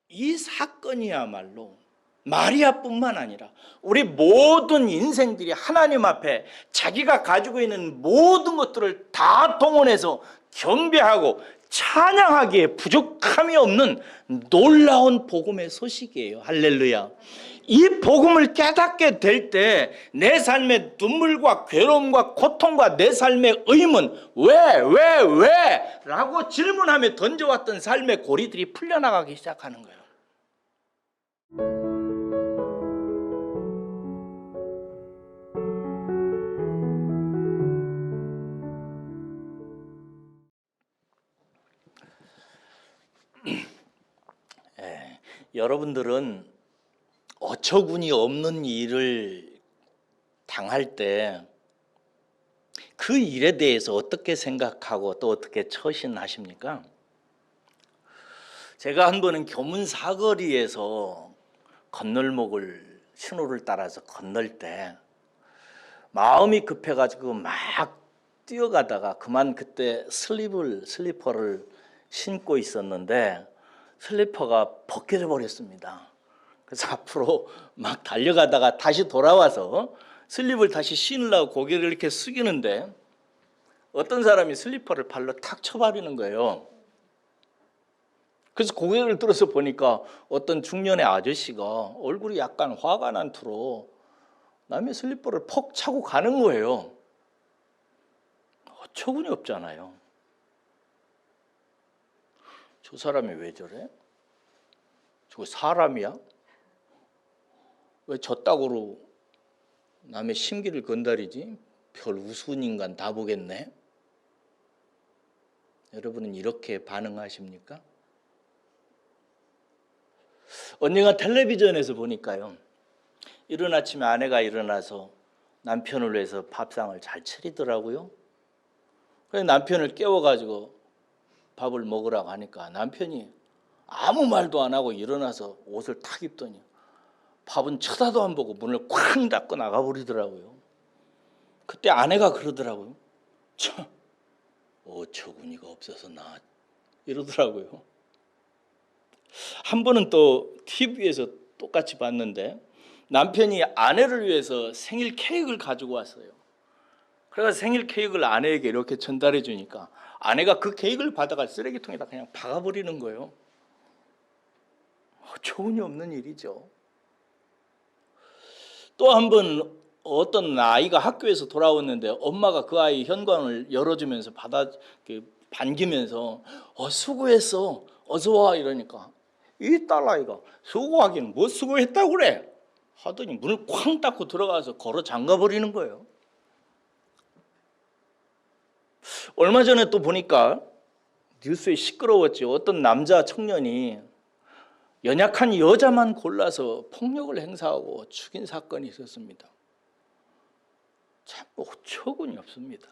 이 사건이야말로 마리아뿐만 아니라 우리 모든 인생들이 하나님 앞에 자기가 가지고 있는 모든 것들을 다 동원해서 경배하고 찬양하기에 부족함이 없는 놀라운 복음의 소식이에요. 할렐루야. 이 복음을 깨닫게 될 때 내 삶의 눈물과 괴로움과 고통과 내 삶의 의문, 왜? 라고 질문하며 던져왔던 삶의 고리들이 풀려나가기 시작하는 거예요. 여러분들은 어처구니 없는 일을 당할 때 그 일에 대해서 어떻게 생각하고 또 어떻게 처신하십니까? 제가 한 번은 교문 사거리에서 건널목을 신호를 따라서 건널 때 마음이 급해가지고 막 뛰어가다가 그만 그때 슬리퍼를 신고 있었는데 슬리퍼가 벗겨져 버렸습니다. 그래서 앞으로 막 달려가다가 다시 돌아와서 슬립을 다시 신으려고 고개를 이렇게 숙이는데 어떤 사람이 슬리퍼를 발로 탁 쳐버리는 거예요. 그래서 고개를 들어서 보니까 어떤 중년의 아저씨가 얼굴이 약간 화가 난 투로 남의 슬리퍼를 퍽 차고 가는 거예요. 어처구니 없잖아요. 저 사람이 왜 저래? 저거 사람이야? 왜 저 따구로 남의 심기를 건드리지? 별 우스운 인간 다 보겠네. 여러분은 이렇게 반응하십니까? 언젠가 텔레비전에서 보니까요, 이른 아침에 아내가 일어나서 남편을 위해서 밥상을 잘 차리더라고요. 그래서 남편을 깨워가지고 밥을 먹으라고 하니까 남편이 아무 말도 안 하고 일어나서 옷을 탁 입더니 밥은 쳐다도 안 보고 문을 쾅 닫고 나가버리더라고요. 그때 아내가 그러더라고요. 참 어처구니가 없어서 나 이러더라고요. 한 번은 또 TV에서 똑같이 봤는데 남편이 아내를 위해서 생일 케이크를 가지고 왔어요. 그래서 생일 케이크를 아내에게 이렇게 전달해 주니까 아내가 그 케이크를 받아가 쓰레기통에다 그냥 박아버리는 거예요. 어처구니 없는 일이죠. 또 한 번 어떤 아이가 학교에서 돌아왔는데 엄마가 그 아이 현관을 열어주면서 반기면서 수고했어, 어서 와 이러니까 이 딸아이가 수고하긴 뭐 수고했다고 그래 하더니 문을 쾅 닫고 들어가서 걸어 잠가버리는 거예요. 얼마 전에 또 보니까 뉴스에 시끄러웠죠. 어떤 남자 청년이 연약한 여자만 골라서 폭력을 행사하고 죽인 사건이 있었습니다. 참 어처구니 없습니다.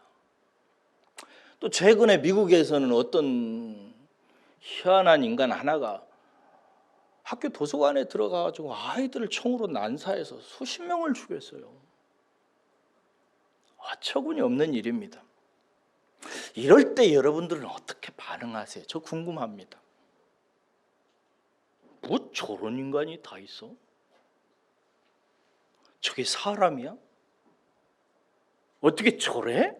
또 최근에 미국에서는 어떤 희한한 인간 하나가 학교 도서관에 들어가가지고 아이들을 총으로 난사해서 수십 명을 죽였어요. 어처구니 없는 일입니다. 이럴 때 여러분들은 어떻게 반응하세요? 저 궁금합니다. 뭐 저런 인간이 다 있어? 저게 사람이야? 어떻게 저래?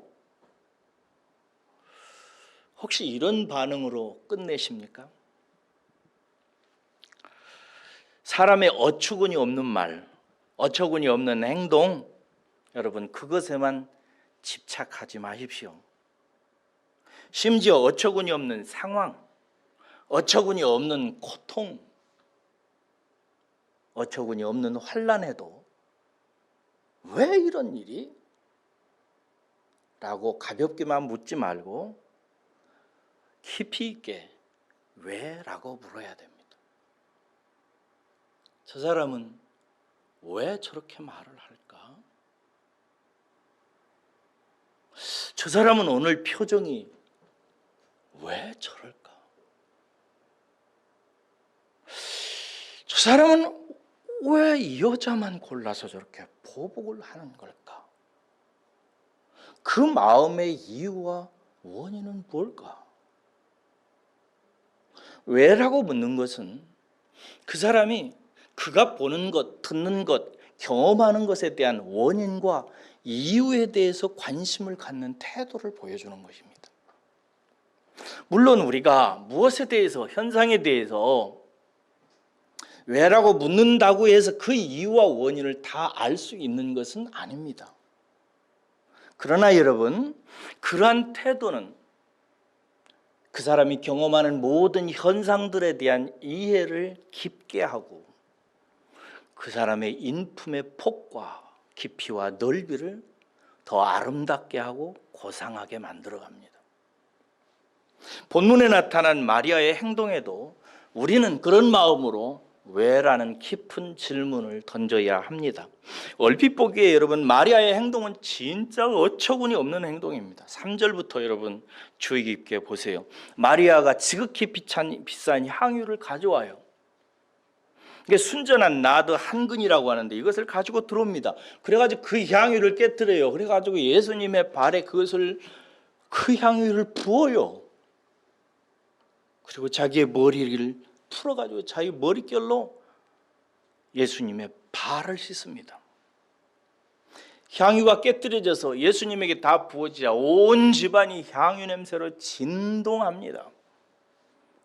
혹시 이런 반응으로 끝내십니까? 사람의 어처구니 없는 말, 어처구니 없는 행동, 여러분 그것에만 집착하지 마십시오. 심지어 어처구니 없는 상황, 어처구니 없는 고통, 어처구니 없는 환난에도 왜 이런 일이? 라고 가볍게만 묻지 말고 깊이 있게 왜? 라고 물어야 됩니다. 저 사람은 왜 저렇게 말을 할까? 저 사람은 오늘 표정이 왜 저럴까? 저 사람은 왜 이 여자만 골라서 저렇게 보복을 하는 걸까? 그 마음의 이유와 원인은 뭘까? 왜라고 묻는 것은 그 사람이 그가 보는 것, 듣는 것, 경험하는 것에 대한 원인과 이유에 대해서 관심을 갖는 태도를 보여주는 것입니다. 물론 우리가 무엇에 대해서, 현상에 대해서 왜라고 묻는다고 해서 그 이유와 원인을 다 알 수 있는 것은 아닙니다. 그러나 여러분, 그러한 태도는 그 사람이 경험하는 모든 현상들에 대한 이해를 깊게 하고 그 사람의 인품의 폭과 깊이와 넓이를 더 아름답게 하고 고상하게 만들어 갑니다. 본문에 나타난 마리아의 행동에도 우리는 그런 마음으로 왜라는 깊은 질문을 던져야 합니다. 얼핏 보기에 여러분, 마리아의 행동은 진짜 어처구니 없는 행동입니다. 3절부터 여러분 주의 깊게 보세요. 마리아가 지극히 비싼 향유를 가져와요. 이게 순전한 나드 한 근이라고 하는데 이것을 가지고 들어옵니다. 그래가지고 그 향유를 깨뜨려요. 그래가지고 예수님의 발에 그 향유를 부어요. 그리고 자기의 머리를 풀어가지고 자기 머릿결로 예수님의 발을 씻습니다. 향유가 깨뜨려져서 예수님에게 다 부어지자 온 집안이 향유 냄새로 진동합니다.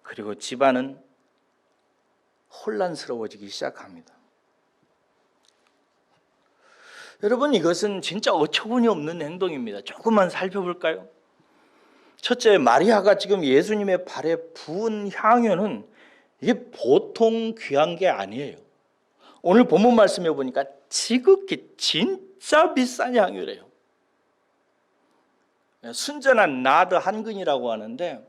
그리고 집안은 혼란스러워지기 시작합니다. 여러분, 이것은 진짜 어처구니 없는 행동입니다. 조금만 살펴볼까요? 첫째, 마리아가 지금 예수님의 발에 부은 향유는 이게 보통 귀한 게 아니에요. 오늘 본문 말씀해 보니까 지극히 진짜 비싼 향유래요. 순전한 나드 한 근이라고 하는데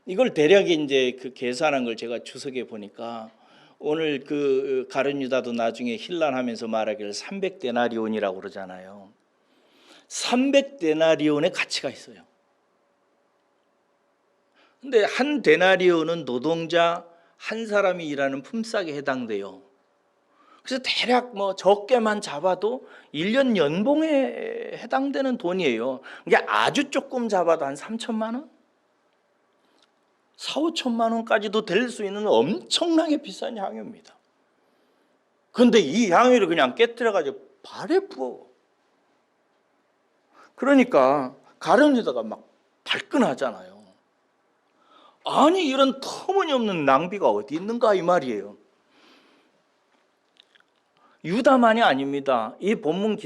이걸 대략 이제 그 계산한 걸 제가 주석에 보니까 오늘 그 가룟 유다도 나중에 힐난하면서 말하기를 300데나리온이라고 그러잖아요. 300데나리온의 가치가 있어요. 근데 한 데나리온은 노동자 한 사람이 일하는 품삯에 해당돼요. 그래서 대략 뭐 적게만 잡아도 1년 연봉에 해당되는 돈이에요. 이게 아주 조금 잡아도 한 3천만 원? 4, 5천만 원까지도 될 수 있는 엄청나게 비싼 향유입니다. 그런데 이 향유를 그냥 깨뜨려가지고 발에 부어. 그러니까 가룟 유다가 막 발끈하잖아요. 아니, 이런 터무니없는 낭비가 어디 있는가 이 말이에요. 유다만이 아닙니다. 이 본문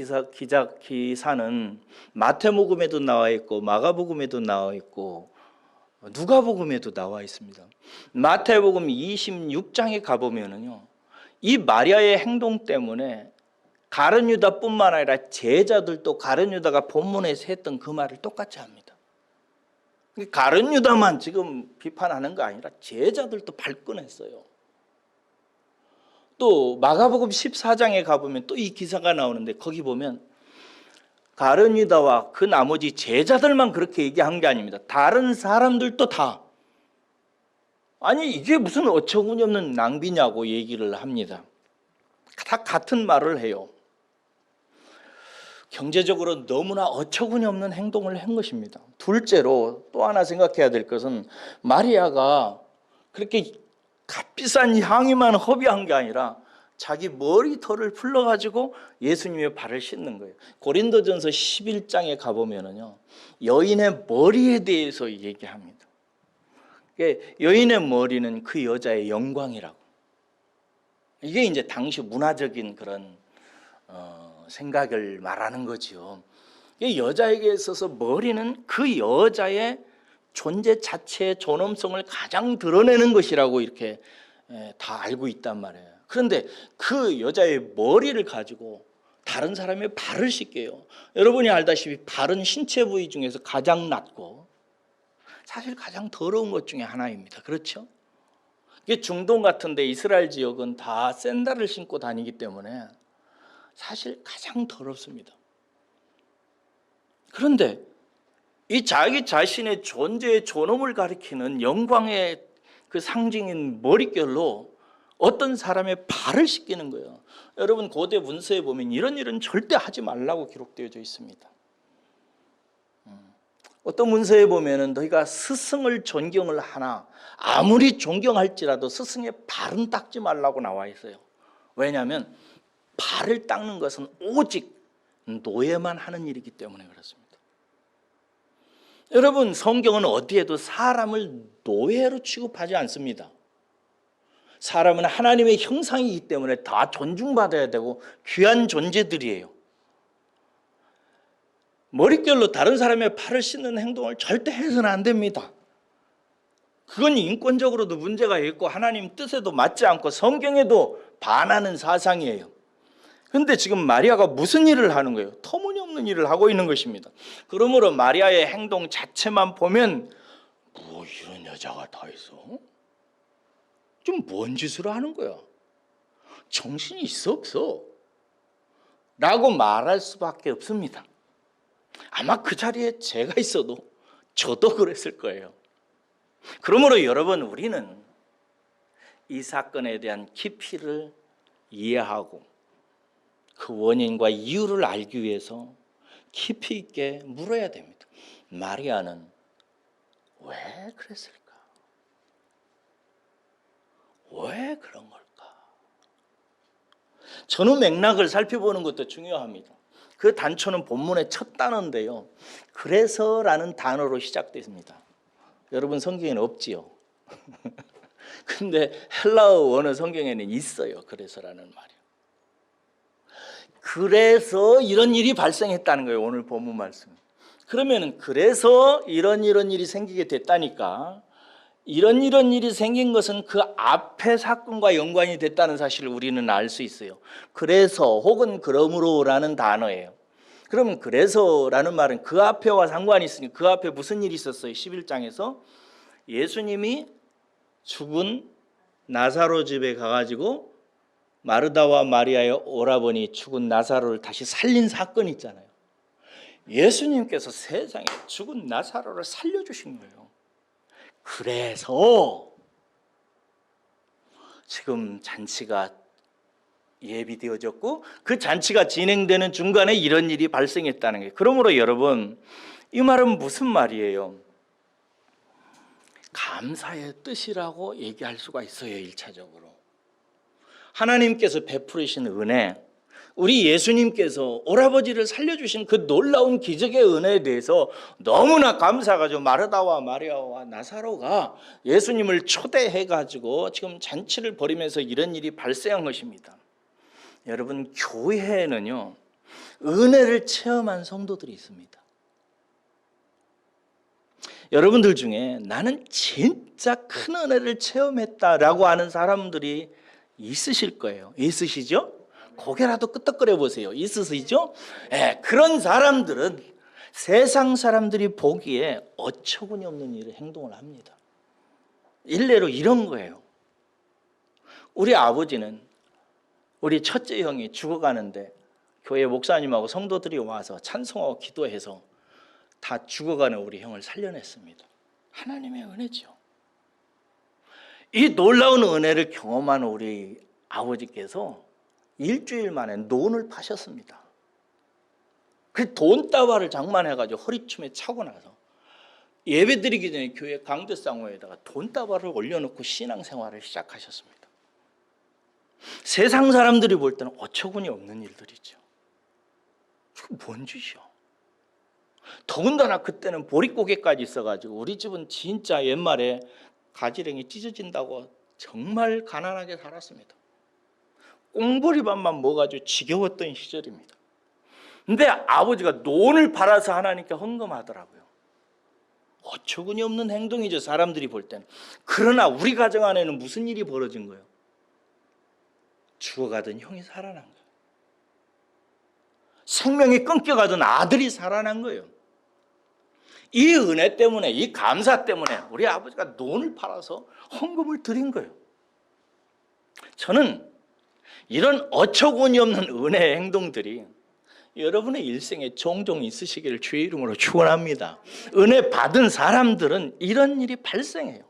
기사는 마태복음에도 나와 있고 마가복음에도 나와 있고 누가복음에도 나와 있습니다. 마태복음 26장에 가보면은요, 이 마리아의 행동 때문에 가룟 유다뿐만 아니라 제자들도 가룟 유다가 본문에서 했던 그 말을 똑같이 합니다. 가룟 유다만 지금 비판하는 거 아니라 제자들도 발끈했어요. 또 마가복음 14장에 가보면 또 이 기사가 나오는데 거기 보면 가룟 유다와 그 나머지 제자들만 그렇게 얘기한 게 아닙니다. 다른 사람들도 다 아니 이게 무슨 어처구니 없는 낭비냐고 얘기를 합니다. 다 같은 말을 해요. 경제적으로 너무나 어처구니 없는 행동을 한 것입니다. 둘째로 또 하나 생각해야 될 것은 마리아가 그렇게 값비싼 향유만 허비한 게 아니라 자기 머리털을 풀러가지고 예수님의 발을 씻는 거예요. 고린도전서 11장에 가보면은요, 여인의 머리에 대해서 얘기합니다. 여인의 머리는 그 여자의 영광이라고. 이게 이제 당시 문화적인 그런 생각을 말하는 거죠. 여자에게 있어서 머리는 그 여자의 존재 자체의 존엄성을 가장 드러내는 것이라고 이렇게 다 알고 있단 말이에요. 그런데 그 여자의 머리를 가지고 다른 사람의 발을 씻겨요. 여러분이 알다시피 발은 신체 부위 중에서 가장 낮고 사실 가장 더러운 것 중에 하나입니다. 그렇죠? 이게 중동 같은데 이스라엘 지역은 다 샌들을 신고 다니기 때문에 사실 가장 더럽습니다. 그런데 이 자기 자신의 존재의 존엄을 가리키는 영광의 그 상징인 머릿결로 어떤 사람의 발을 씻기는 거예요. 여러분 고대 문서에 보면 이런 일은 절대 하지 말라고 기록되어져 있습니다. 어떤 문서에 보면은 너희가 스승을 존경을 하나 아무리 존경할지라도 스승의 발은 닦지 말라고 나와 있어요. 왜냐하면 발을 닦는 것은 오직 노예만 하는 일이기 때문에 그렇습니다. 여러분, 성경은 어디에도 사람을 노예로 취급하지 않습니다. 사람은 하나님의 형상이기 때문에 다 존중받아야 되고 귀한 존재들이에요. 머릿결로 다른 사람의 팔을 씻는 행동을 절대 해서는 안 됩니다. 그건 인권적으로도 문제가 있고 하나님 뜻에도 맞지 않고 성경에도 반하는 사상이에요. 그런데 지금 마리아가 무슨 일을 하는 거예요? 터무니없는 일을 하고 있는 것입니다. 그러므로 마리아의 행동 자체만 보면 뭐 이런 여자가 다 있어? 좀 뭔 짓을 하는 거야? 정신이 있어 없어? 라고 말할 수밖에 없습니다. 아마 그 자리에 제가 있어도 저도 그랬을 거예요. 그러므로 여러분, 우리는 이 사건에 대한 깊이를 이해하고 그 원인과 이유를 알기 위해서 깊이 있게 물어야 됩니다. 마리아는 왜 그랬을까? 왜 그런 걸까? 전후 맥락을 살펴보는 것도 중요합니다. 그 단초는 본문의 첫 단어인데요. 그래서라는 단어로 시작됩니다. 여러분, 성경에는 없지요. 근데 헬라어 원어 성경에는 있어요. 그래서라는 말이요. 그래서 이런 일이 발생했다는 거예요. 오늘 본문 말씀. 그러면은 그래서 이런 일이 생기게 됐다니까, 이런 일이 생긴 것은 그 앞의 사건과 연관이 됐다는 사실을 우리는 알 수 있어요. 그래서 혹은 그러므로라는 단어예요. 그러면 그래서라는 말은 그 앞에와 상관이 있으니 그 앞에 무슨 일이 있었어요? 11장에서 예수님이 죽은 나사로 집에 가가지고 마르다와 마리아의 오라버니 죽은 나사로를 다시 살린 사건이 있잖아요. 예수님께서 세상에 죽은 나사로를 살려주신 거예요. 그래서 지금 잔치가 예비되어졌고 그 잔치가 진행되는 중간에 이런 일이 발생했다는 거예요. 그러므로 여러분, 이 말은 무슨 말이에요? 감사의 뜻이라고 얘기할 수가 있어요. 1차적으로 하나님께서 베푸르신 은혜, 우리 예수님께서 오라버지를 살려주신 그 놀라운 기적의 은혜에 대해서 너무나 감사가지고 마르다와 마리아와 나사로가 예수님을 초대해가지고 지금 잔치를 벌이면서 이런 일이 발생한 것입니다. 여러분, 교회에는요 은혜를 체험한 성도들이 있습니다. 여러분들 중에 나는 진짜 큰 은혜를 체험했다라고 하는 사람들이 있으실 거예요. 있으시죠? 고개라도 끄덕거려 보세요. 있으시죠? 네, 그런 사람들은 세상 사람들이 보기에 어처구니 없는 일을 행동을 합니다. 일례로 이런 거예요. 우리 아버지는 우리 첫째 형이 죽어가는데 교회 목사님하고 성도들이 와서 찬송하고 기도해서 다 죽어가는 우리 형을 살려냈습니다. 하나님의 은혜죠. 이 놀라운 은혜를 경험한 우리 아버지께서 일주일 만에 논을 파셨습니다. 그 돈다발을 장만해가지고 허리춤에 차고 나서 예배드리기 전에 교회 강대상호에다가 돈다발을 올려놓고 신앙생활을 시작하셨습니다. 세상 사람들이 볼 때는 어처구니 없는 일들이죠. 그게 뭔 짓이야? 더군다나 그때는 보릿고개까지 있어가지고 우리 집은 진짜 옛말에 가지랭이 찢어진다고 정말 가난하게 살았습니다. 꽁보리밥만 먹어가지고 지겨웠던 시절입니다. 근데 아버지가 논을 팔아서 하나님께 헌금하더라고요. 어처구니 없는 행동이죠, 사람들이 볼 때는. 그러나 우리 가정 안에는 무슨 일이 벌어진 거예요? 죽어가던 형이 살아난 거예요. 생명이 끊겨가던 아들이 살아난 거예요. 이 은혜 때문에, 이 감사 때문에 우리 아버지가 논을 팔아서 헌금을 드린 거예요. 저는 이런 어처구니 없는 은혜의 행동들이 여러분의 일생에 종종 있으시기를 주의 이름으로 축원합니다. 은혜 받은 사람들은 이런 일이 발생해요.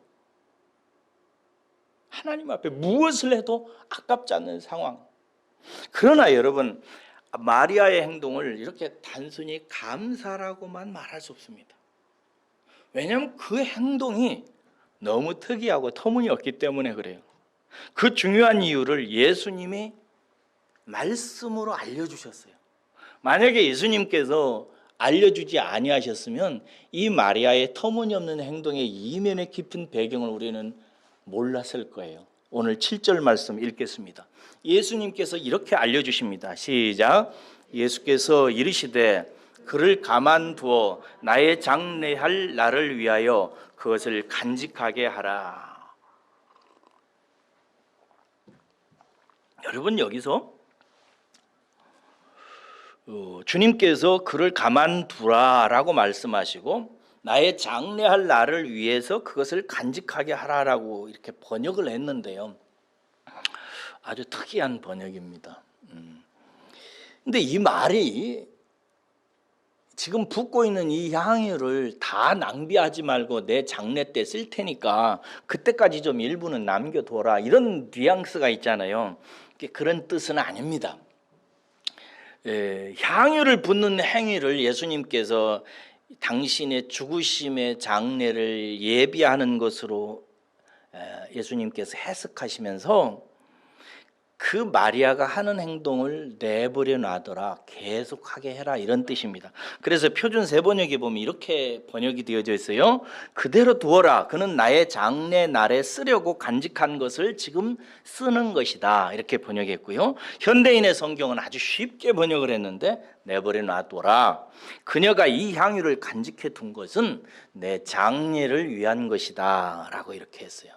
하나님 앞에 무엇을 해도 아깝지 않는 상황. 그러나 여러분, 마리아의 행동을 이렇게 단순히 감사라고만 말할 수 없습니다. 왜냐하면 그 행동이 너무 특이하고 터무니없기 때문에 그래요. 그 중요한 이유를 예수님이 말씀으로 알려주셨어요. 만약에 예수님께서 알려주지 아니하셨으면 이 마리아의 터무니없는 행동의 이면의 깊은 배경을 우리는 몰랐을 거예요. 오늘 7절 말씀 읽겠습니다. 예수님께서 이렇게 알려주십니다. 시작. 예수께서 이르시되 그를 가만두어 나의 장례할 날을 위하여 그것을 간직하게 하라. 여러분, 여기서 주님께서 그를 가만두라라고 말씀하시고 나의 장례할 날을 위해서 그것을 간직하게 하라라고 이렇게 번역을 했는데요. 아주 특이한 번역입니다. 근데 이 말이 지금 붓고 있는 이 향유를 다 낭비하지 말고 내 장례 때 쓸 테니까 그때까지 좀 일부는 남겨둬라, 이런 뉘앙스가 있잖아요. 그런 뜻은 아닙니다. 향유를 붓는 행위를 예수님께서 당신의 죽으심의 장례를 예비하는 것으로 예수님께서 해석하시면서 그 마리아가 하는 행동을 내버려 놔둬라, 계속하게 해라, 이런 뜻입니다. 그래서 표준 세번역에 보면 이렇게 번역이 되어져 있어요. 그대로 두어라, 그는 나의 장례 날에 쓰려고 간직한 것을 지금 쓰는 것이다, 이렇게 번역했고요. 현대인의 성경은 아주 쉽게 번역을 했는데 내버려 놔둬라, 그녀가 이 향유를 간직해 둔 것은 내 장례를 위한 것이다 라고 이렇게 했어요.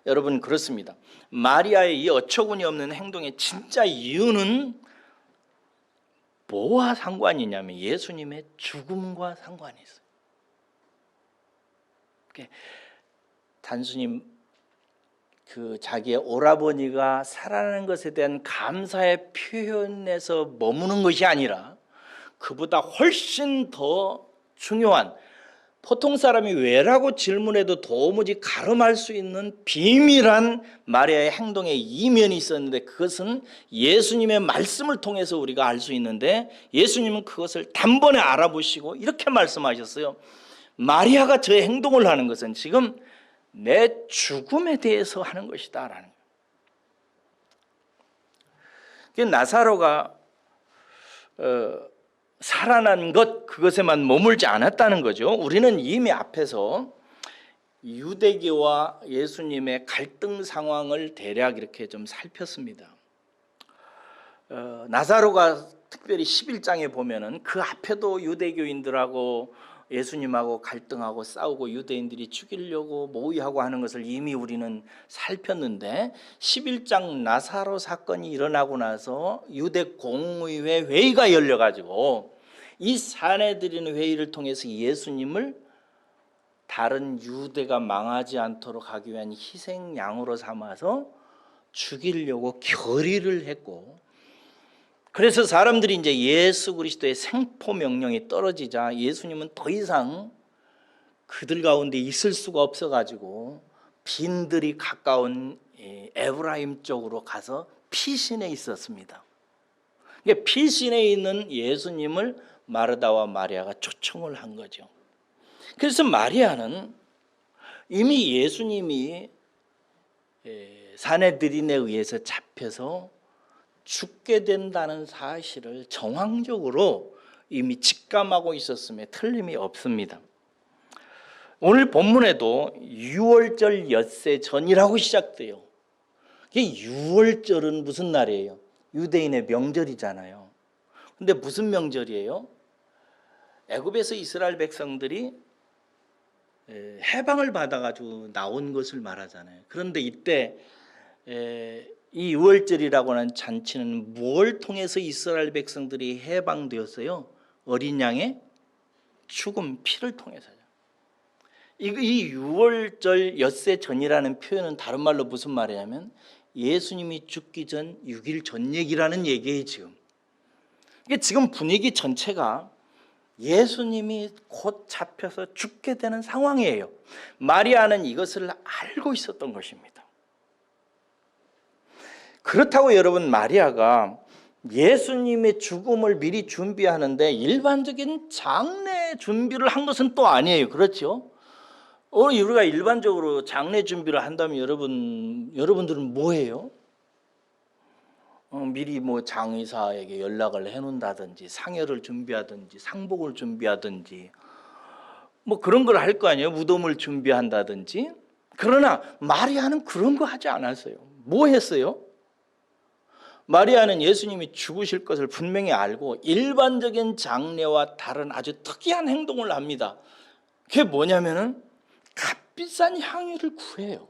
여러분, 그렇습니다. 마리아의 이 어처구니 없는 행동의 진짜 이유는 뭐와 상관이냐면 예수님의 죽음과 상관이 있어요. 단순히 자기의 오라버니가 살아나는 것에 대한 감사의 표현에서 머무는 것이 아니라 그보다 훨씬 더 중요한, 보통 사람이 왜라고 질문해도 도무지 가름할 수 있는 비밀한 마리아의 행동의 이면이 있었는데, 그것은 예수님의 말씀을 통해서 우리가 알 수 있는데 예수님은 그것을 단번에 알아보시고 이렇게 말씀하셨어요. 마리아가 저 행동을 하는 것은 지금 내 죽음에 대해서 하는 것이다 라는 거예요. 나사로가 살아난 것, 그것에만 머물지 않았다는 거죠. 우리는 이미 앞에서 유대교와 예수님의 갈등 상황을 대략 이렇게 좀 살폈습니다. 나사로가 특별히 11장에 보면은 그 앞에도 유대교인들하고 예수님하고 갈등하고 싸우고 유대인들이 죽이려고 모의하고 하는 것을 이미 우리는 살폈는데, 11장 나사로 사건이 일어나고 나서 유대 공의회 회의가 열려가지고 이 사내들인 회의를 통해서 예수님을 다른 유대가 망하지 않도록 하기 위한 희생양으로 삼아서 죽이려고 결의를 했고, 그래서 사람들이 이제 예수 그리스도의 생포 명령이 떨어지자 예수님은 더 이상 그들 가운데 있을 수가 없어가지고 빈들이 가까운 에브라임 쪽으로 가서 피신해 있었습니다. 피신해 있는 예수님을 마르다와 마리아가 초청을 한 거죠. 그래서 마리아는 이미 예수님이 사내들인에 의해서 잡혀서 죽게 된다는 사실을 정황적으로 이미 직감하고 있었음에 틀림이 없습니다. 오늘 본문에도 유월절 엿새 전이라고 시작돼요. 유월절은 무슨 날이에요? 유대인의 명절이잖아요. 근데 무슨 명절이에요? 애굽에서 이스라엘 백성들이 해방을 받아가지고 나온 것을 말하잖아요. 그런데 이때 이 유월절이라고 하는 잔치는 뭘 통해서 이스라엘 백성들이 해방되었어요? 어린 양의 죽음, 피를 통해서요. 이 유월절 엿새 전이라는 표현은 다른 말로 무슨 말이냐면 예수님이 죽기 전 6일 전 얘기라는 얘기예요. 지금 분위기 전체가 예수님이 곧 잡혀서 죽게 되는 상황이에요. 마리아는 이것을 알고 있었던 것입니다. 그렇다고 여러분, 마리아가 예수님의 죽음을 미리 준비하는데 일반적인 장례 준비를 한 것은 또 아니에요. 그렇죠? 오늘 우리가 일반적으로 장례 준비를 한다면 여러분들은 뭐 해요? 미리 뭐 장의사에게 연락을 해놓는다든지 상여를 준비하든지 상복을 준비하든지 뭐 그런 걸 할 거 아니에요. 무덤을 준비한다든지. 그러나 마리아는 그런 거 하지 않았어요. 뭐 했어요? 마리아는 예수님이 죽으실 것을 분명히 알고 일반적인 장례와 다른 아주 특이한 행동을 합니다. 그게 뭐냐면은 값비싼 향유를 구해요.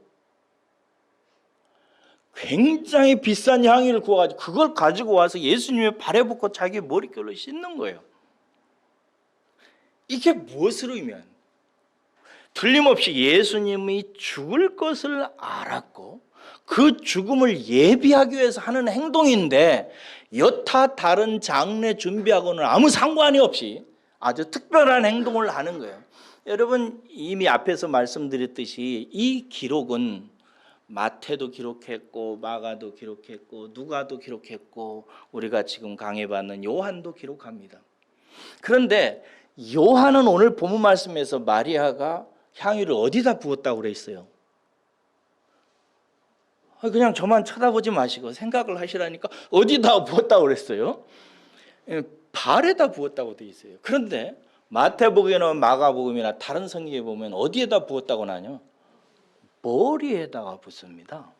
굉장히 비싼 향유를 구워가지고 그걸 가지고 와서 예수님의 발에 붓고 자기 머릿결로 씻는 거예요. 이게 무엇을 의미하는? 틀림없이 예수님이 죽을 것을 알았고 그 죽음을 예비하기 위해서 하는 행동인데 여타 다른 장례 준비하고는 아무 상관이 없이 아주 특별한 행동을 하는 거예요. 여러분 이미 앞에서 말씀드렸듯이 이 기록은 마태도 기록했고 마가도 기록했고 누가도 기록했고 우리가 지금 강해받는 요한도 기록합니다. 그런데 요한은 오늘 본문 말씀에서 마리아가 향유를 어디다 부었다고 그랬어요? 그냥 저만 쳐다보지 마시고 생각을 하시라니까 어디다 부었다고 그랬어요? 발에다 부었다고 돼 있어요. 그런데 마태복음이나 마가복음이나 다른 성경에 보면 어디에다 부었다고 나요? 머리에다가 붓습니다.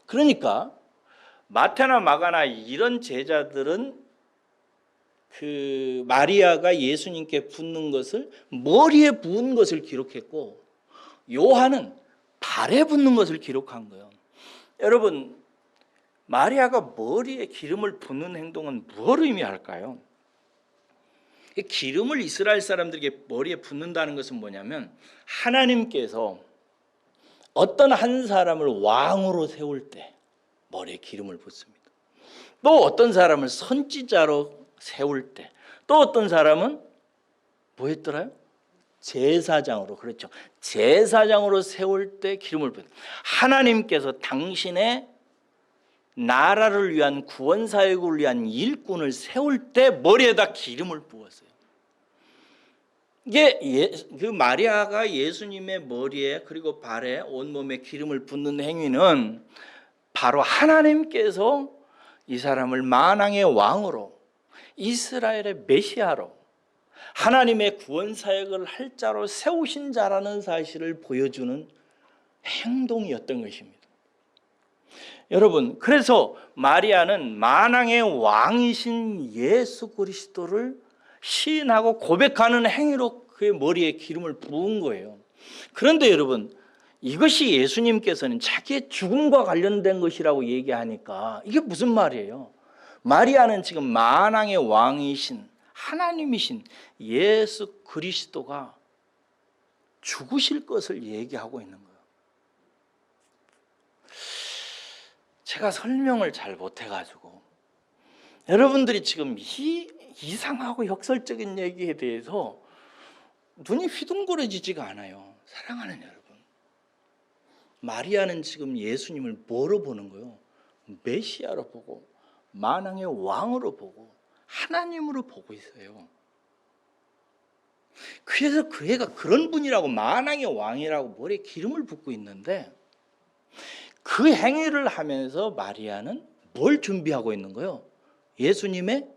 그러니까 마태나 마가나 이런 제자들은 그 마리아가 예수님께 붓는 것을 머리에 부은 것을 기록했고 요한은 발에 붓는 것을 기록한 거예요. 여러분 마리아가 머리에 기름을 붓는 행동은 무엇을 의미할까요? 기름을 이스라엘 사람들에게 머리에 붓는다는 것은 뭐냐면 하나님께서 어떤 한 사람을 왕으로 세울 때 머리에 기름을 붓습니다. 또 어떤 사람을 선지자로 세울 때, 또 어떤 사람은 뭐 했더라요? 제사장으로, 그렇죠. 제사장으로 세울 때 기름을 붓는, 하나님께서 당신의 나라를 위한 구원 사역을 위한 일꾼을 세울 때 머리에다 기름을 부었어요. 이게 그 마리아가 예수님의 머리에 그리고 발에 온몸에 기름을 붓는 행위는 바로 하나님께서 이 사람을 만왕의 왕으로 이스라엘의 메시아로 하나님의 구원 사역을 할 자로 세우신 자라는 사실을 보여주는 행동이었던 것입니다. 여러분, 그래서 마리아는 만왕의 왕이신 예수 그리스도를 시인하고 고백하는 행위로 그의 머리에 기름을 부은 거예요. 그런데 여러분, 이것이 예수님께서는 자기의 죽음과 관련된 것이라고 얘기하니까 이게 무슨 말이에요? 마리아는 지금 만왕의 왕이신 하나님이신 예수 그리스도가 죽으실 것을 얘기하고 있는 거예요. 제가 설명을 잘 못해가지고 여러분들이 지금 이 이상하고 역설적인 얘기에 대해서 눈이 휘둥그레지지가 않아요. 사랑하는 여러분, 마리아는 지금 예수님을 뭐로 보는 거예요? 메시아로 보고 만왕의 왕으로 보고 하나님으로 보고 있어요. 그래서 그 애가 그런 분이라고 만왕의 왕이라고 머리에 기름을 붓고 있는데 그 행위를 하면서 마리아는 뭘 준비하고 있는 거예요? 예수님의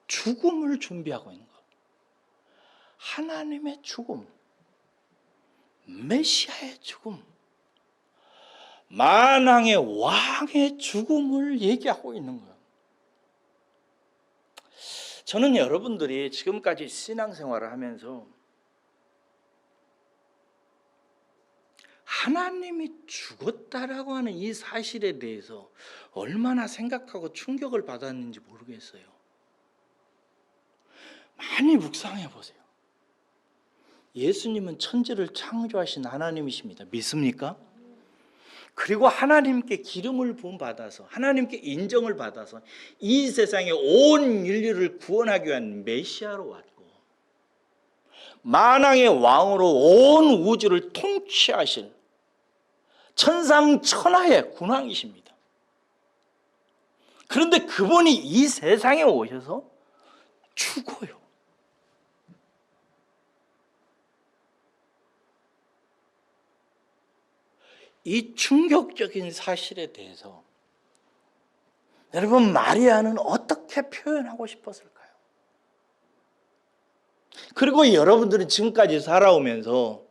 죽음을 준비하고 있는 거예요. 하나님의 죽음, 메시아의 죽음, 만왕의 왕의 죽음을 얘기하고 있는 거예요. 저는 여러분들이 지금까지 신앙생활을 하면서 하나님이 죽었다라고 하는 이 사실에 대해서 얼마나 생각하고 충격을 받았는지 모르겠어요. 많이 묵상해 보세요. 예수님은 천지를 창조하신 하나님이십니다. 믿습니까? 그리고 하나님께 기름을 부음받아서 하나님께 인정을 받아서 이 세상의 온 인류를 구원하기 위한 메시아로 왔고 만왕의 왕으로 온 우주를 통치하실 천상천하의 군왕이십니다. 그런데 그분이 이 세상에 오셔서 죽어요. 이 충격적인 사실에 대해서 여러분 마리아는 어떻게 표현하고 싶었을까요? 그리고 여러분들은 지금까지 살아오면서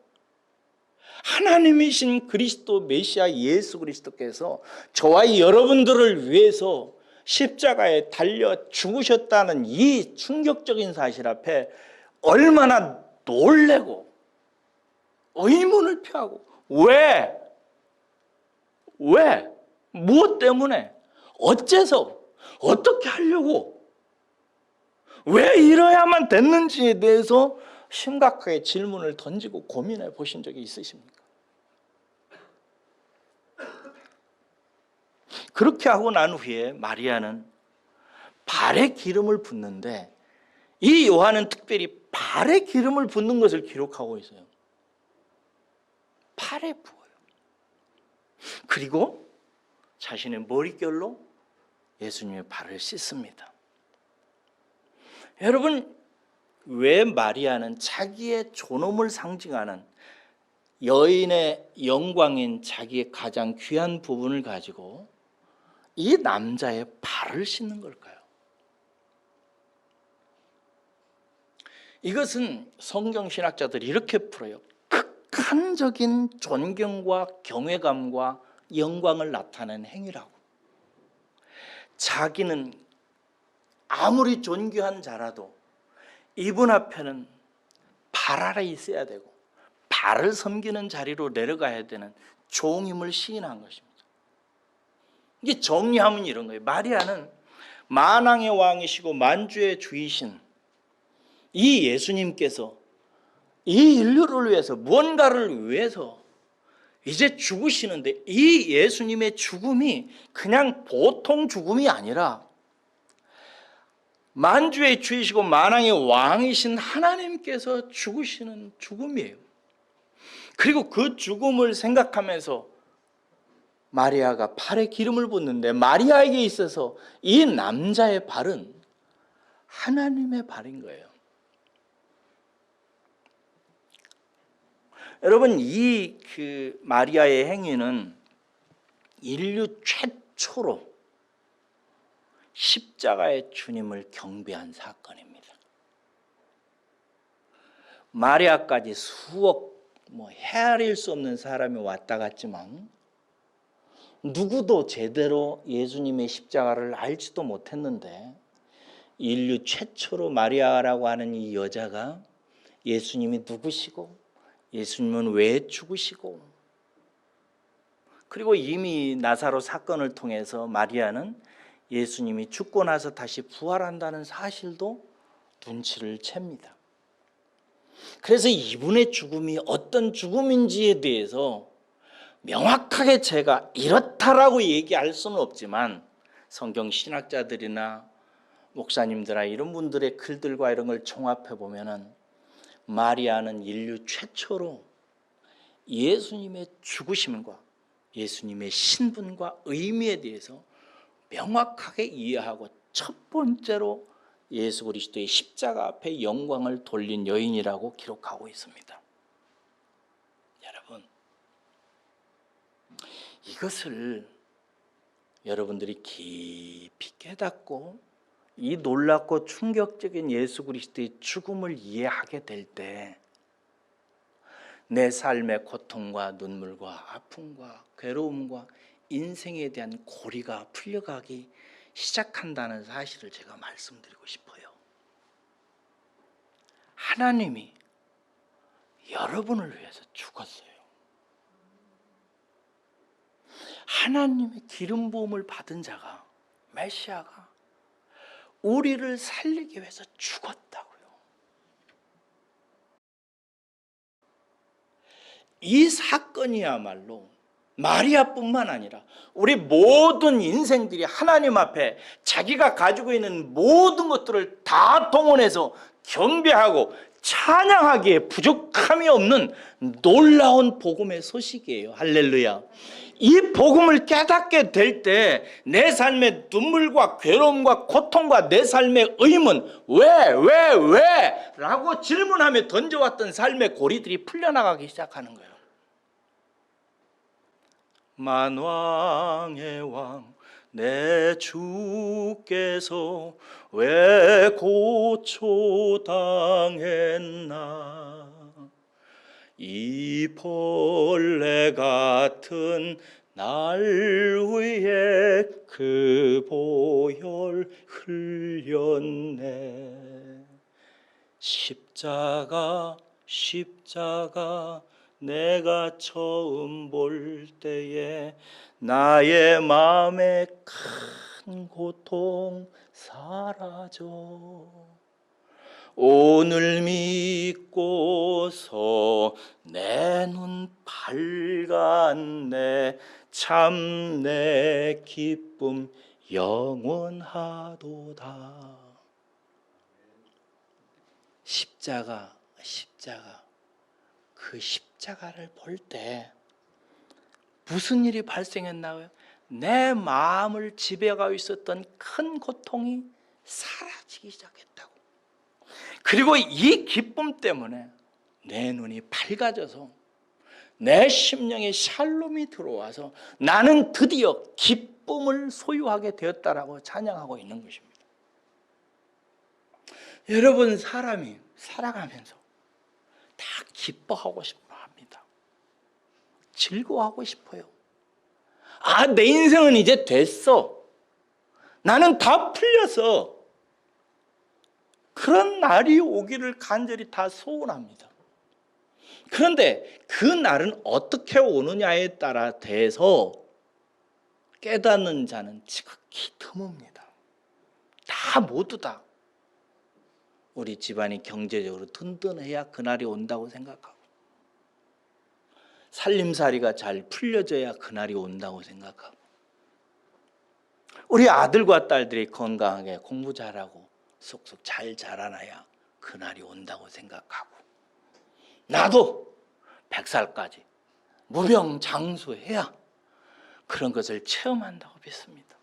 하나님이신 그리스도 메시아 예수 그리스도께서 저와 여러분들을 위해서 십자가에 달려 죽으셨다는 이 충격적인 사실 앞에 얼마나 놀래고 의문을 표하고 왜? 무엇 때문에? 어째서? 어떻게 하려고? 왜 이래야만 됐는지에 대해서 심각하게 질문을 던지고 고민해 보신 적이 있으십니까? 그렇게 하고 난 후에 마리아는 발에 기름을 붓는데 이 요한은 특별히 발에 기름을 붓는 것을 기록하고 있어요. 팔에 부어요. 그리고 자신의 머릿결로 예수님의 발을 씻습니다. 여러분, 왜 마리아는 자기의 존엄을 상징하는 여인의 영광인 자기의 가장 귀한 부분을 가지고 이 남자의 발을 씻는 걸까요? 이것은 성경신학자들이 이렇게 풀어요. 극한적인 존경과 경외감과 영광을 나타내는 행위라고. 자기는 아무리 존귀한 자라도 이분 앞에는 발 아래 있어야 되고 발을 섬기는 자리로 내려가야 되는 종임을 시인한 것입니다. 이게 정리하면 이런 거예요. 마리아는 만왕의 왕이시고 만주의 주이신 이 예수님께서 이 인류를 위해서 무언가를 위해서 이제 죽으시는데 이 예수님의 죽음이 그냥 보통 죽음이 아니라 만주의 주이시고 만왕의 왕이신 하나님께서 죽으시는 죽음이에요. 그리고 그 죽음을 생각하면서 마리아가 팔에 기름을 붓는데 마리아에게 있어서 이 남자의 발은 하나님의 발인 거예요. 여러분, 이 마리아의 행위는 인류 최초로 십자가의 주님을 경배한 사건입니다. 마리아까지 수억 헤아릴 수 없는 사람이 왔다 갔지만 누구도 제대로 예수님의 십자가를 알지도 못했는데 인류 최초로 마리아라고 하는 이 여자가 예수님이 누구시고 예수님은 왜 죽으시고 그리고 이미 나사로 사건을 통해서 마리아는 예수님이 죽고 나서 다시 부활한다는 사실도 눈치를 챕니다. 그래서 이분의 죽음이 어떤 죽음인지에 대해서 명확하게 제가 이렇다라고 얘기할 수는 없지만 성경 신학자들이나 목사님들이나 이런 분들의 글들과 이런 걸 종합해 보면은 마리아는 인류 최초로 예수님의 죽으심과 예수님의 신분과 의미에 대해서 명확하게 이해하고 첫 번째로 예수 그리스도의 십자가 앞에 영광을 돌린 여인이라고 기록하고 있습니다. 여러분, 이것을 여러분들이 깊이 깨닫고 이 놀랍고 충격적인 예수 그리스도의 죽음을 이해하게 될 때 내 삶의 고통과 눈물과 아픔과 괴로움과 인생에 대한 고리가 풀려가기 시작한다는 사실을 제가 말씀드리고 싶어요. 하나님이 여러분을 위해서 죽었어요. 하나님의 기름 부음을 받은 자가, 메시아가 우리를 살리기 위해서 죽었다고요. 이 사건이야말로 마리아뿐만 아니라 우리 모든 인생들이 하나님 앞에 자기가 가지고 있는 모든 것들을 다 동원해서 경배하고 찬양하기에 부족함이 없는 놀라운 복음의 소식이에요. 할렐루야. 이 복음을 깨닫게 될 때 내 삶의 눈물과 괴로움과 고통과 내 삶의 의문, 왜? 라고 질문하며 던져왔던 삶의 고리들이 풀려나가기 시작하는 거예요. 만왕의 왕 내 주께서 왜 고초당했나. 이 벌레 같은 날 위에 그 보혈 흘렸네. 십자가 십자가 내가 처음 볼 때에 나의 마음의 큰 고통 사라져. 오늘 믿고서 내 눈 밝았네. 참 내 기쁨 영원하도다. 십자가 그 십자가를 볼 때 무슨 일이 발생했나요? 내 마음을 지배하고 있었던 큰 고통이 사라지기 시작했다고. 그리고 이 기쁨 때문에 내 눈이 밝아져서 내 심령에 샬롬이 들어와서 나는 드디어 기쁨을 소유하게 되었다라고 찬양하고 있는 것입니다. 여러분, 사람이 살아가면서 다 기뻐하고 싶어 합니다. 즐거워하고 싶어요. 아, 내 인생은 이제 됐어. 나는 다 풀렸어. 그런 날이 오기를 간절히 다 소원합니다. 그런데 그 날은 어떻게 오느냐에 따라 대해서 깨닫는 자는 지극히 드뭅니다. 다 모두 다 우리 집안이 경제적으로 든든해야 그날이 온다고 생각하고, 살림살이가 잘 풀려져야 그날이 온다고 생각하고, 우리 아들과 딸들이 건강하게 공부 잘하고 쏙쏙 잘 자라나야 그날이 온다고 생각하고, 나도 100살까지 무병장수해야 그런 것을 체험한다고 믿습니다.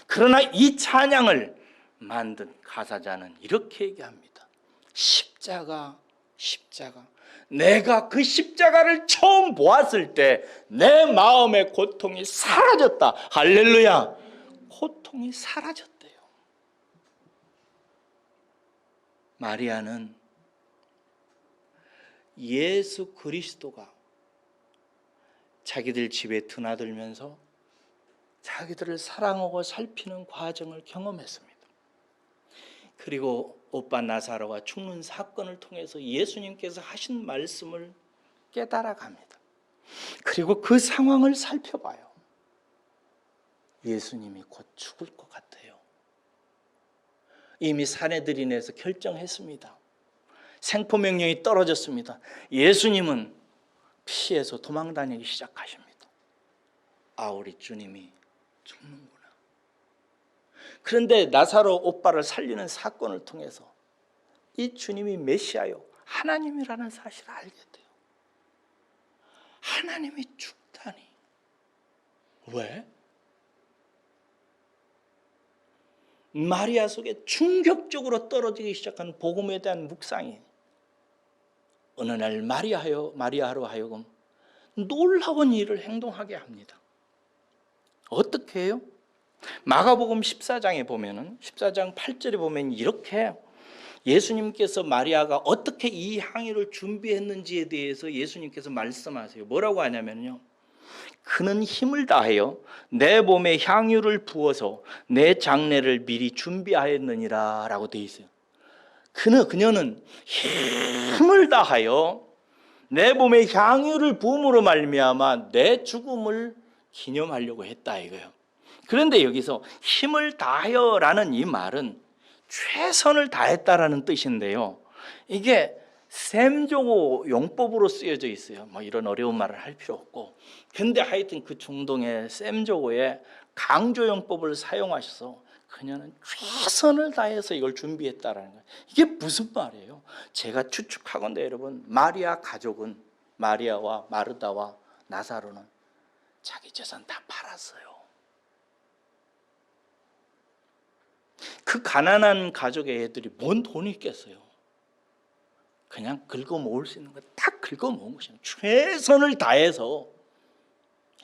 그러나 이 찬양을 만든 가사자는 이렇게 얘기합니다. 십자가 십자가. 내가 그 십자가를 처음 보았을 때 내 마음의 고통이 사라졌다. 할렐루야. 고통이 사라졌대요. 마리아는 예수 그리스도가 자기들 집에 드나들면서 자기들을 사랑하고 살피는 과정을 경험했습니다. 그리고 오빠 나사로가 죽는 사건을 통해서 예수님께서 하신 말씀을 깨달아갑니다. 그리고 그 상황을 살펴봐요. 예수님이 곧 죽을 것 같아요. 이미 사내들인에서 결정했습니다. 생포명령이 떨어졌습니다. 예수님은 피해서 도망다니기 시작하십니다. 아, 우리 주님이 죽는구나. 그런데 나사로 오빠를 살리는 사건을 통해서 이 주님이 메시아요, 하나님이라는 사실을 알게 돼요. 하나님이 죽다니. 왜? 마리아 속에 충격적으로 떨어지기 시작한 복음에 대한 묵상이 어느 날 마리아로 하여금 놀라운 일을 행동하게 합니다. 어떻게 해요? 마가복음 14장에 보면은 14장 8절에 보면 이렇게 예수님께서 마리아가 어떻게 이 향유를 준비했는지에 대해서 예수님께서 말씀하세요. 뭐라고 하냐면요, 그는 힘을 다하여 내 몸에 향유를 부어서 내 장례를 미리 준비하였느니라 라고 되어 있어요. 그녀는 힘을 다하여 내 몸에 향유를 부음으로 말미암아 내 죽음을 기념하려고 했다 이거예요. 그런데 여기서 힘을 다하여라는 이 말은 최선을 다했다라는 뜻인데요, 이게 셈조고 용법으로 쓰여져 있어요. 뭐 이런 어려운 말을 할 필요 없고, 근데 하여튼 그 중동의 셈조고에 강조용법을 사용하셔서 그녀는 최선을 다해서 이걸 준비했다라는 거예요. 이게 무슨 말이에요? 제가 추측하건대 여러분, 마리아 가족은, 마리아와 마르다와 나사로는 자기 재산 다 팔았어요. 그 가난한 가족의 애들이 뭔 돈이 있겠어요? 그냥 긁어 모을 수 있는 거 딱 긁어 모은 것이에요. 최선을 다해서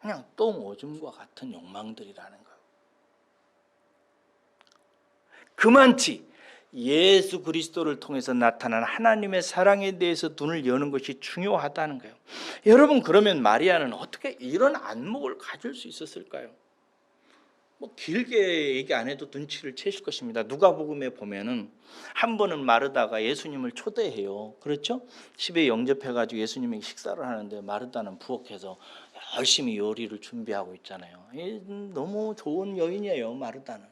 그냥 똥 오줌과 같은 욕망들이라는 거예요. 그만치 예수 그리스도를 통해서 나타난 하나님의 사랑에 대해서 눈을 여는 것이 중요하다는 거예요. 여러분, 그러면 마리아는 어떻게 이런 안목을 가질 수 있었을까요? 뭐 길게 얘기 안 해도 눈치를 채실 것입니다. 누가복음에 보면은 한 번은 마르다가 예수님을 초대해요. 그렇죠? 집에 영접해가지고 예수님이 식사를 하는데 마르다는 부엌에서 열심히 요리를 준비하고 있잖아요. 너무 좋은 여인이에요, 마르다는.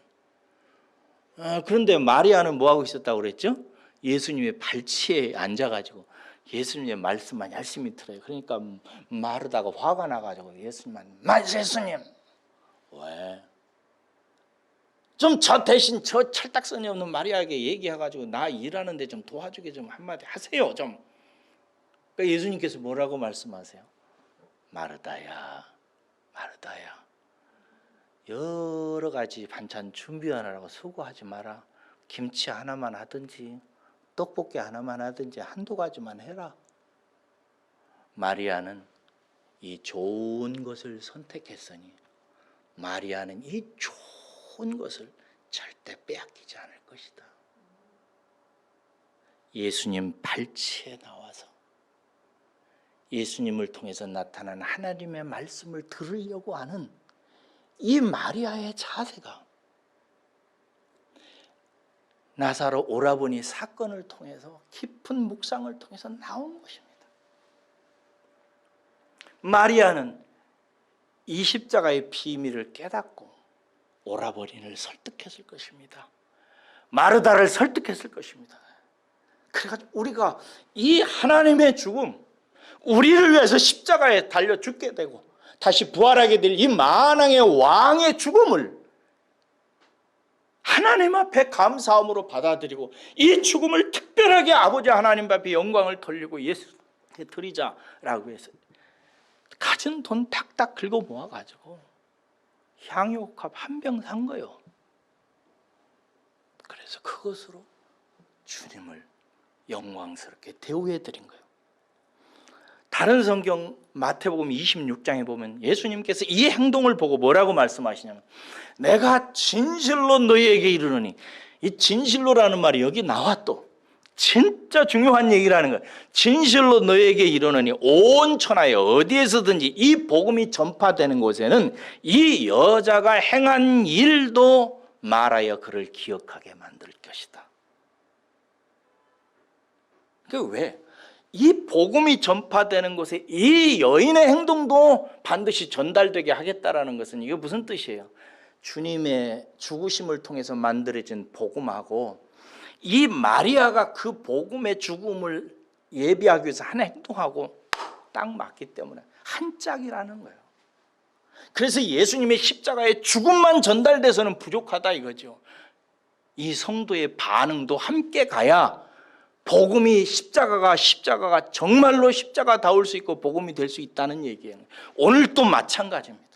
그런데 마리아는 뭐 하고 있었다고 그랬죠? 예수님의 발치에 앉아가지고 예수님의 말씀만 열심히 들어요. 그러니까 마르다가 화가 나가지고 예수님 왜? 좀 저 대신 저 철딱서니 없는 마리아에게 얘기해가지고 나 일하는데 좀 도와주게 좀 한마디 하세요 좀. 그러니까 예수님께서 뭐라고 말씀하세요? 마르다야, 마르다야, 여러 가지 반찬 준비하느라고 수고하지 마라. 김치 하나만 하든지 떡볶이 하나만 하든지 한두 가지만 해라. 마리아는 이 좋은 것을 선택했으니 마리아는 이 좋은 것을 절대 빼앗기지 않을 것이다. 예수님 발치에 나와서 예수님을 통해서 나타난 하나님의 말씀을 들으려고 하는 이 마리아의 자세가 나사로 오라버니 사건을 통해서 깊은 묵상을 통해서 나온 것입니다. 마리아는 이 십자가의 비밀을 깨닫고 오라버니를 설득했을 것입니다. 마르다를 설득했을 것입니다. 그래가지고 우리가 이 하나님의 죽음, 우리를 위해서 십자가에 달려 죽게 되고 다시 부활하게 될 이 만왕의 왕의 죽음을 하나님 앞에 감사함으로 받아들이고 이 죽음을 특별하게 아버지 하나님 앞에 영광을 돌리고 예수께 드리자라고 해서 가진 돈 탁탁 긁어 모아가지고 향유옥합 한 병 산 거예요. 그래서 그것으로 주님을 영광스럽게 대우해 드린 거예요. 다른 성경 마태복음 26장에 보면 예수님께서 이 행동을 보고 뭐라고 말씀하시냐면 내가 진실로 너희에게 이르노니, 이 진실로라는 말이 여기 나와 또 진짜 중요한 얘기라는 거예요. 진실로 너희에게 이르노니 온 천하에 어디에서든지 이 복음이 전파되는 곳에는 이 여자가 행한 일도 말하여 그를 기억하게 만들 것이다. 그 왜? 이 복음이 전파되는 곳에 이 여인의 행동도 반드시 전달되게 하겠다라는 것은 이게 무슨 뜻이에요? 주님의 죽으심을 통해서 만들어진 복음하고 이 마리아가 그 복음의 죽음을 예비하기 위해서 한 행동하고 딱 맞기 때문에 한 짝이라는 거예요. 그래서 예수님의 십자가의 죽음만 전달돼서는 부족하다 이거죠. 이 성도의 반응도 함께 가야 복음이 십자가가 정말로 십자가다울 수 있고 복음이 될 수 있다는 얘기예요. 오늘 또 마찬가지입니다.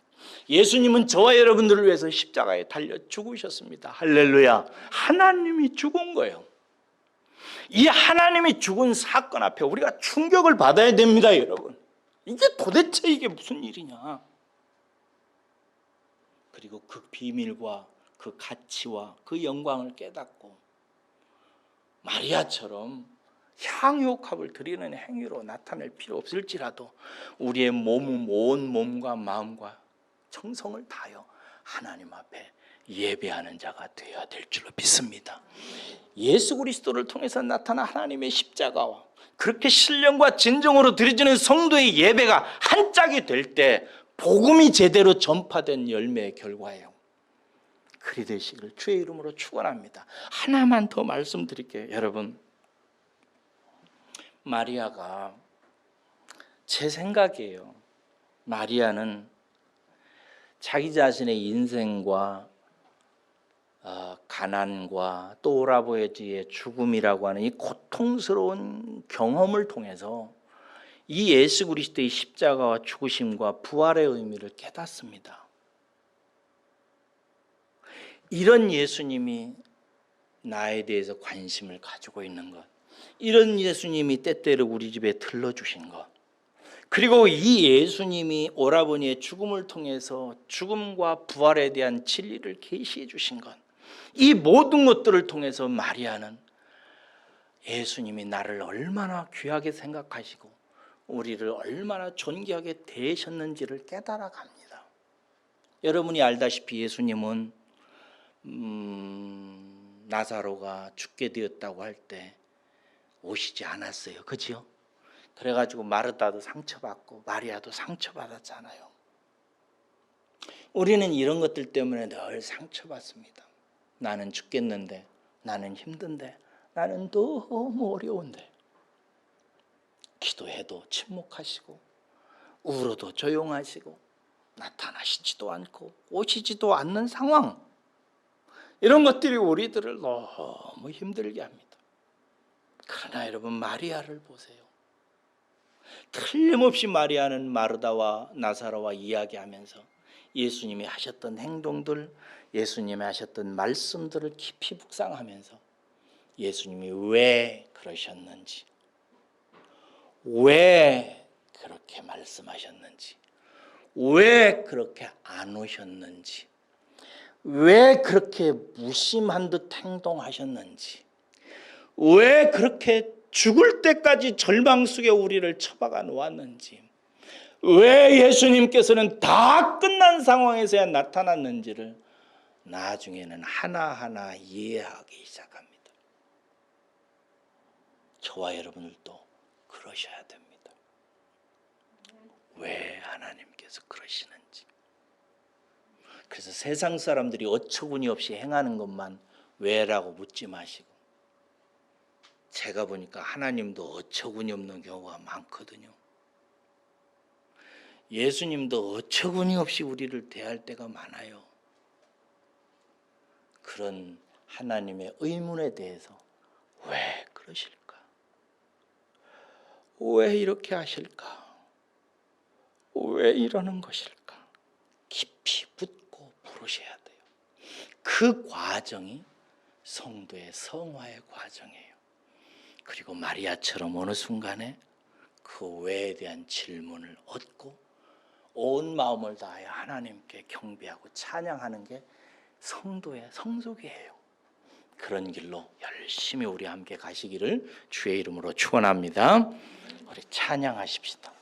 예수님은 저와 여러분들을 위해서 십자가에 달려 죽으셨습니다. 할렐루야. 하나님이 죽은 거예요. 이 하나님이 죽은 사건 앞에 우리가 충격을 받아야 됩니다, 여러분. 이게 도대체 이게 무슨 일이냐. 그리고 그 비밀과 그 가치와 그 영광을 깨닫고 마리아처럼 향유옥합을 드리는 행위로 나타낼 필요 없을지라도 우리의 온 몸과 마음과 정성을 다하여 하나님 앞에 예배하는 자가 되어야 될 줄로 믿습니다. 예수 그리스도를 통해서 나타난 하나님의 십자가와 그렇게 신령과 진정으로 드려지는 성도의 예배가 한 짝이 될 때 복음이 제대로 전파된 열매의 결과예요. 그리 되시기를 주의 이름으로 축원합니다. 하나만 더 말씀드릴게요. 여러분, 마리아가 제 생각이에요. 마리아는 자기 자신의 인생과 가난과 또 오라버니의 죽음이라고 하는 이 고통스러운 경험을 통해서 이 예수 그리스도의 십자가와 죽으심과 부활의 의미를 깨닫습니다. 이런 예수님이 나에 대해서 관심을 가지고 있는 것, 이런 예수님이 때때로 우리 집에 들러주신 것, 그리고 이 예수님이 오라버니의 죽음을 통해서 죽음과 부활에 대한 진리를 계시해 주신 것, 이 모든 것들을 통해서 마리아는 예수님이 나를 얼마나 귀하게 생각하시고 우리를 얼마나 존귀하게 대하셨는지를 깨달아 갑니다. 여러분이 알다시피 예수님은 나사로가 죽게 되었다고 할 때 오시지 않았어요. 그렇죠? 그래가지고 마르다도 상처받고 마리아도 상처받았잖아요. 우리는 이런 것들 때문에 늘 상처받습니다. 나는 죽겠는데, 나는 힘든데, 나는 너무 어려운데. 기도해도 침묵하시고 울어도 조용하시고 나타나시지도 않고 오시지도 않는 상황, 이런 것들이 우리들을 너무 힘들게 합니다. 그러나 여러분, 마리아를 보세요. 틀림없이 마리아는 마르다와 나사로와 이야기하면서 예수님이 하셨던 행동들, 예수님이 하셨던 말씀들을 깊이 묵상하면서 예수님이 왜 그러셨는지, 왜 그렇게 말씀하셨는지, 왜 그렇게 안 오셨는지, 왜 그렇게 무심한 듯 행동하셨는지, 왜 그렇게 죽을 때까지 절망 속에 우리를 처박아 놓았는지, 왜 예수님께서는 다 끝난 상황에서야 나타났는지를 나중에는 하나하나 이해하기 시작합니다. 저와 여러분들도 그러셔야 됩니다. 왜 하나님께서 그러시는지. 그래서 세상 사람들이 어처구니 없이 행하는 것만 왜라고 묻지 마시고, 제가 보니까 하나님도 어처구니 없는 경우가 많거든요. 예수님도 어처구니 없이 우리를 대할 때가 많아요. 그런 하나님의 의문에 대해서 왜 그러실까? 왜 이렇게 하실까? 왜 이러는 것일까? 깊이 묻고 물으셔야 돼요. 그 과정이 성도의 성화의 과정이에요. 그리고 마리아처럼 어느 순간에 그 왜에 대한 질문을 얻고 온 마음을 다하여 하나님께 경배하고 찬양하는 게 성도의 성숙이에요. 그런 길로 열심히 우리 함께 가시기를 주의 이름으로 축원합니다. 우리 찬양하십시다.